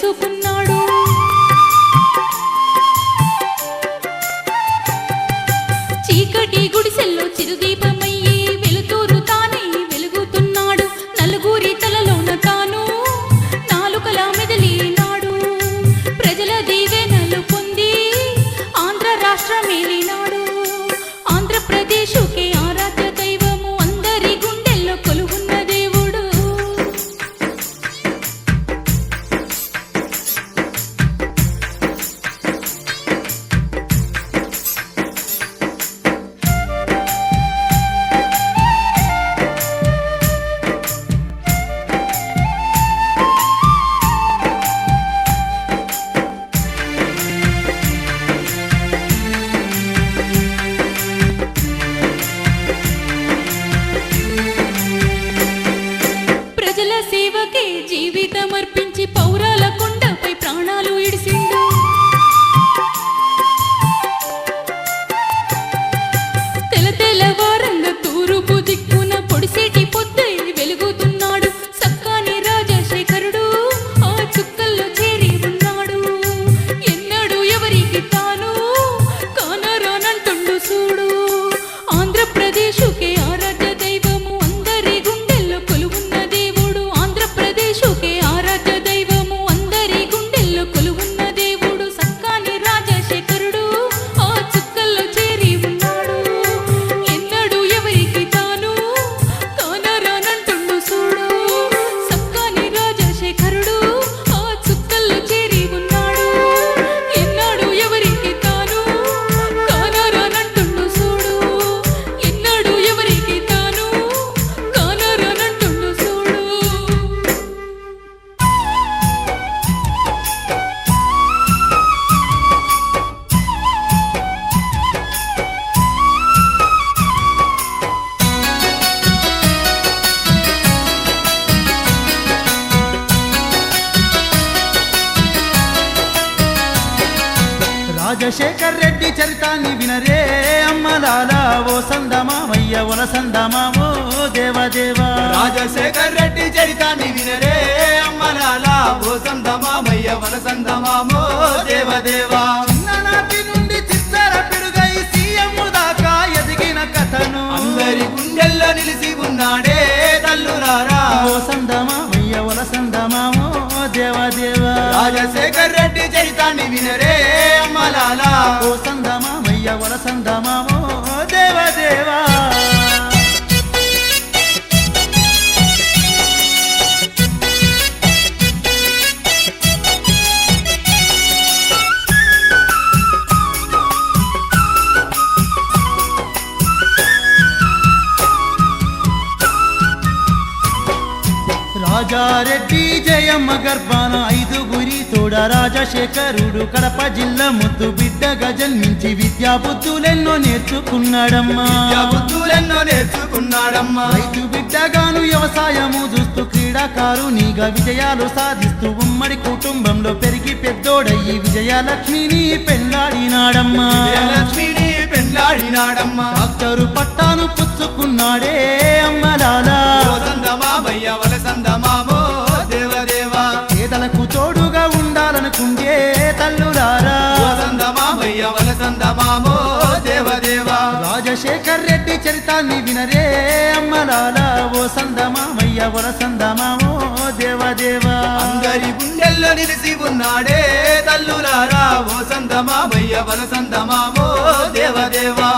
తెలుసుకున్నాడు. చీకటి గుడిసెల్లో చిరుదీపమయ్యి వెలుతురు తానే వెలుగుతున్నాడు. నలుగురి తలలోన తాను నాలుకల మెదిలినాడు. ప్రజల దీవెనలు పొంది ఆంధ్ర రాష్ట్రమేలినాడు. ఆంధ్రప్రదేశుకే ఆరాధ్య దైవము, అందరి గుండెల్లో కొలువున్న దేవుడు. ప్రజల సేవకే జీవితమర్పించి పౌరాల కొండపై ప్రాణాలు ఇడిసిండు. తెల్లవారంగా తూరుపు దిక్కున పొడిసేటి పొద్దై వెలుగుతున్నాడు. సక్కాని రాజశేఖరుడు ఆ చుక్కల్లో చేరి ఉన్నాడు. ఎన్నడూ ఎవరికి తాను కానరానంటుండు చూడు. ఆంధ్రప్రదేశుకే ఆరాధ్య దైవము, అందరి గుండెల్లో కొలువున్న దేవుడు. ఆంధ్రప్రదేశుకే ఆరాధ్య దైవము, అందరి గుండెల్లో కొలువున్న దేవుడు. సక్కాని రాజశేఖరుడు ఆ చుక్కల్లో చేరి ఉన్నాడు. ఎన్నడూ ఎవరికి తాను కానరానంటుండు చూడు. సక్కాని రాజశేఖరుడు ఆ చుక్కల్లో చేరి ఉన్నాడు. ఎన్నడూ ఎవరికి తాను కానరానంటుండు చూడు. ఎన్నడూ ఎవరికి తాను కానరానంటుండు చూడు. రాజశేఖర్ రెడ్డి చరితాన్ని వినరే అమ్మలాలా, ఓ సందమామయ్య వలసందమామో దేవదేవా. రాజశేఖర్ రెడ్డి చరితాన్ని వినరే అమ్మలాలా, ఓ సందమామయ్య వలసందమామో దేవదేవా. చిన్ననాటి నుండి చిత్తర పిడుగై సీఎం దాకా ఎదిగిన కథను అందరి గుండెల్లో నిలిచి ఉన్నాడే తల్లులారా, ఓ సందమామయ్య వలసందమామో దేవదేవా. రాజశేఖర్ రెడ్డి చరితాన్ని వినరే అమ్మలాలా, ఓ సందమామయ్య వలసందమామో దేవదేవా. రాజారెడ్డి జయమ్మ గర్భాన ఐదుగురి తోడ రాజశేఖరుడు కడప జిల్లా ముద్దు బిడ్డగా జన్మించి విద్యా బుద్ధులెన్నో నేర్చుకున్నాడమ్మా. బుద్ధులెన్నో నేర్చుకున్నాడమ్మా. రైతు బిడ్డగాను వ్యవసాయము చూస్తూ క్రీడాకారునిగా విజయాలు సాధిస్తూ ఉమ్మడి కుటుంబంలో పెరిగి పెద్దోడయ్యి విజయలక్ష్మిని పెళ్లాడినాడమ్మా. లక్ష్మిని పెళ్లాడినాడమ్మా. డాక్టరు పట్టాను పుచ్చుకున్నాడే అమ్మలాలా, ఓ సందమామయ్య వలసందమామో దేవదేవా. పేదలకు తోడుగా ఉండాలనుకుంటే తల్లులారా, ఓ సందమామయ్య వలసందమామో దేవదేవా. రాజశేఖర్ రెడ్డి చరితాన్ని వినరే అమ్మలాలా, ఓ సందమామయ్య వలసందమామో దేవదేవా. అందరి గుండెల్లో నిలిచి ఉన్నాడే తల్లులారా, ఓ సందమామయ్య వలసందమామో దేవదేవా.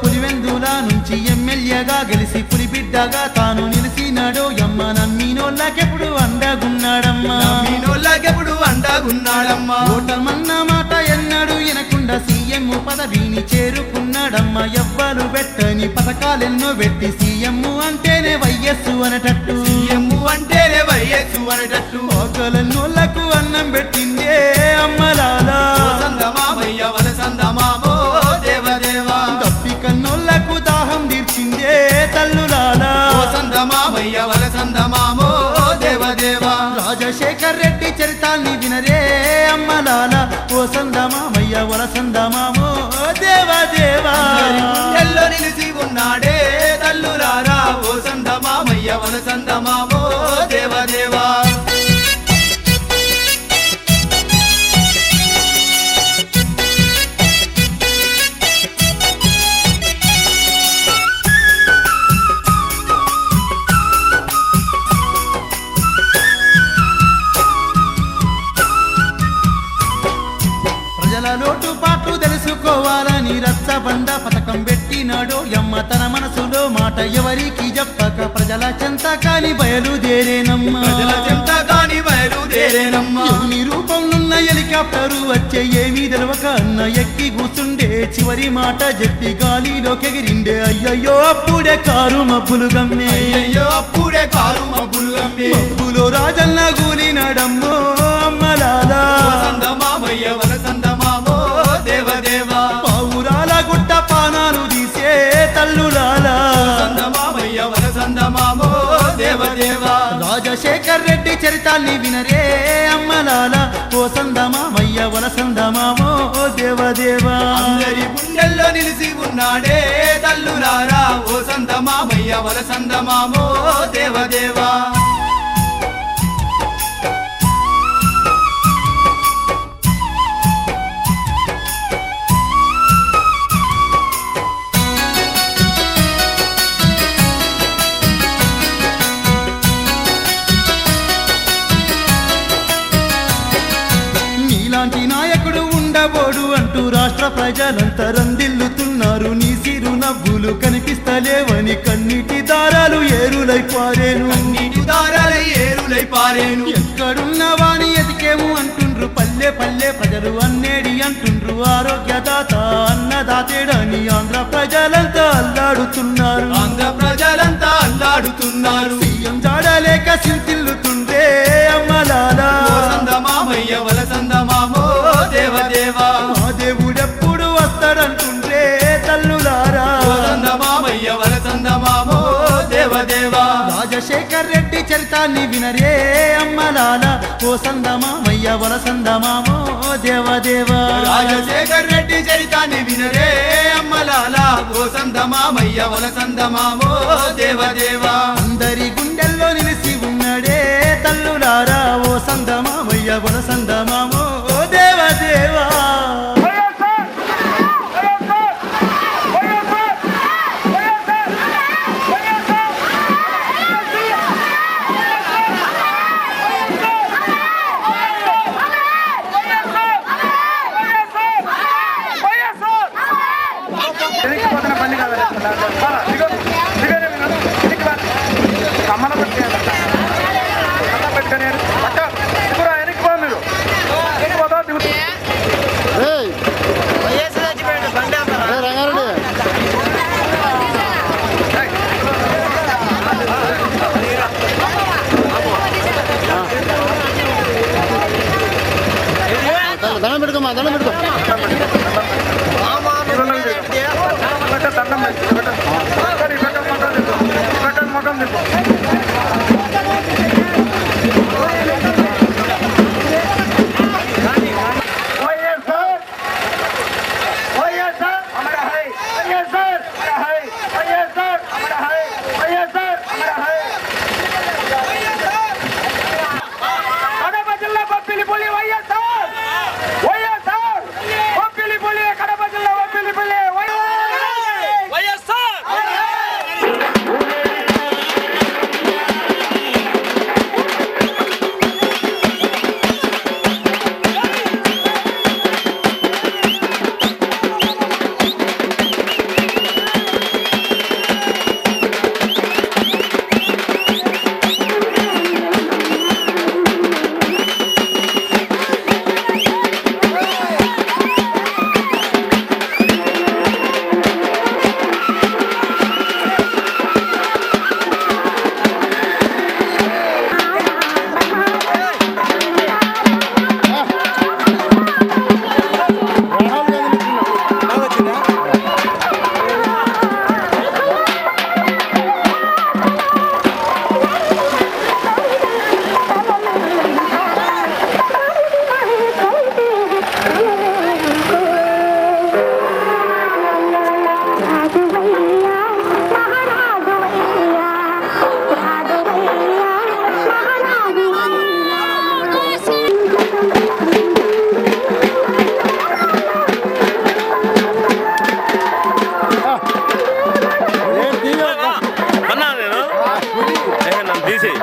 పులివెందుల నుంచి ఎమ్మెల్యేగా గెలిసి పులిబిడ్డగా తాను నిలిచినాడో యమ్మ. నమ్మినోళ్ళకెప్పుడు అండగున్నాడమ్మా, నమ్మినోళ్ళకెప్పుడు అండగున్నాడమ్మా. ఓటమన్న మాట ఎన్నడూ వినకుండా సీఎం పదవిని చేరుకున్నాడమ్మా. ఎవ్వరు పెట్టని పథకాలెన్నో పెట్టి సీఎం అంటేనే వైఎస్సు అనేటట్టు, సీఎం అంటేనే వైఎస్సు అనేటట్టు. ఒకలన్నోళ్లకు అన్నం పెట్టిందే అమ్మలాలా, సందమామయ్య వలసందమామో దేవదేవా. దప్పి కన్నోళ్లకు దాహం తీర్చిందే తల్లి చందమామయ్య వలసందమామో దేవదేవా రాజశేఖర్ రెడ్డి చరితాల్ని వినరే అమ్మలాల ఓ సందమామయ్య వలసందమామో దేవదేవా గుండెల్లో నిలిసి ఉన్నాడే తల్లులారా ఓ సందమామయ్య వలసందమామో దేవదేవా ప్రజల లోటుపాట్లు తెలుసుకోవాలని రచ్చబండ పథకం పెట్టినాడో యమ్మ తన మనసులో మాట ఎవరికి చెప్పక ప్రజల చెంత కాని బయలుదేరేనమ్మా ప్రజల చెంత కాని బయలుదేరేనమ్మా ఎన్ని రూపంలోన్న హెలికాప్టరు వచ్చే ఏమీ తెలవక అన్న ఎక్కి కూర్చుండే చివరి మాట చెప్పి గాలిలోకెగిరిండే అయ్యయ్యో అప్పుడే కారు మబ్బులు గమ్మే అయ్యో అప్పుడే కారు మబ్బులు గమ్మే మబ్బులో రాజన్న గూలినాడమ్మో అమ్మలాలా సందమామయ్య వలసందమామో దేవదేవా పావురాల గుట్ట పానాలు తీసే తల్లులాలా సందమామయ్య వలసందమామో దేవదేవా రాజశేఖర్ రెడ్డి చరితాల్ని వినరే అమ్మలాల ఓ సందమామయ్య వలసందమామో దేవదేవా అందరి గుండెల్లో నిలిసి ఉన్నాడే తల్లులారా ఓ సందమామయ్య వలసందమామో దేవదేవా నీలాంటి నాయకుడు ఉండబోడు అంటూ రాష్ట్ర ప్రజలంతా రందిల్లుతున్నారు నీ సిరు నవ్వులు కనిపిస్తలేవని కన్నీటి దారాలు ఏరులై పారేను నీటి దారాలై ఏరులై పారేను ఎక్కడున్నవాని ఎదికేము అంటుండ్రు పల్లె పల్లె ప్రజలు అన్నేడి అంటుండ్రు ఆరోగ్యదాత అన్నదాతేడని ఆంధ్ర ప్రజలంతా అల్లాడుతున్నారు ఆంధ్ర ప్రజలంతా అల్లాడుతున్నారు సీఎం జాడలేక సింతిల్లుతుండే అమ్మలాలా ఓ సందమామయ్య వలసందమామో దేవదేవా ఆ దేవుడెప్పుడు వస్తాడంటుండ్రే తల్లులారా ఓ సందమామయ్య వలసందమామో దేవదేవా రాజశేఖర్ రెడ్డి చరితాన్ని వినరే అమ్మలాల ఓ సందమామయ్య వలసందమామో దేవదేవా రాజశేఖర్ రెడ్డి చరితాన్ని వినరే అమ్మలాల ఓ సందమామయ్య వలసందమామో దేవదేవా అందరి గుండెల్లో నిలిసి ఉన్నడే తల్లులారా ఓ సందమామయ్య వలసందమామో దేవదేవా దండం పెట్టుకోమా దండం పెట్టుకో తీసేయి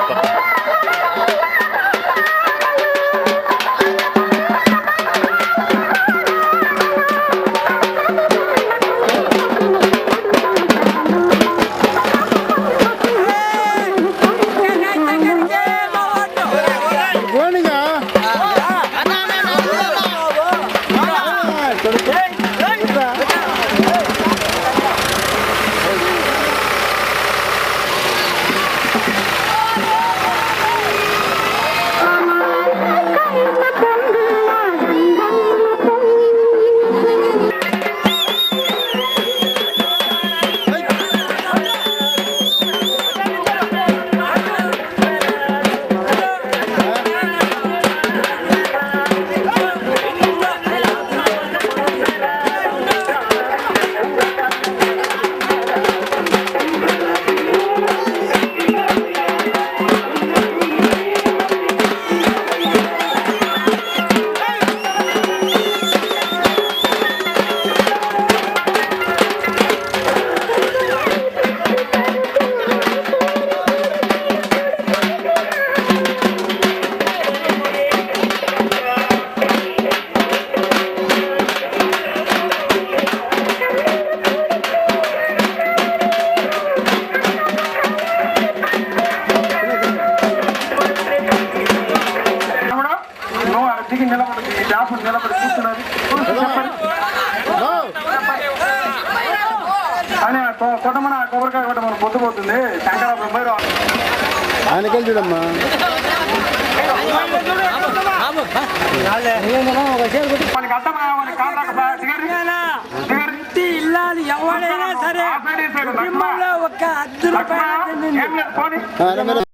నిలబడి కూర్చున్నది అని కొట్టమని కొబ్బరికాయ కొట్టమని పొద్దుపోతుంది శంకరాపురం పోయి ఆయనకెళ్ళి చూడమ్మా మనకి అర్థమా మనకి ఇల్లాలి ఎవరైనా సరే ఒక 10 రూపాయలు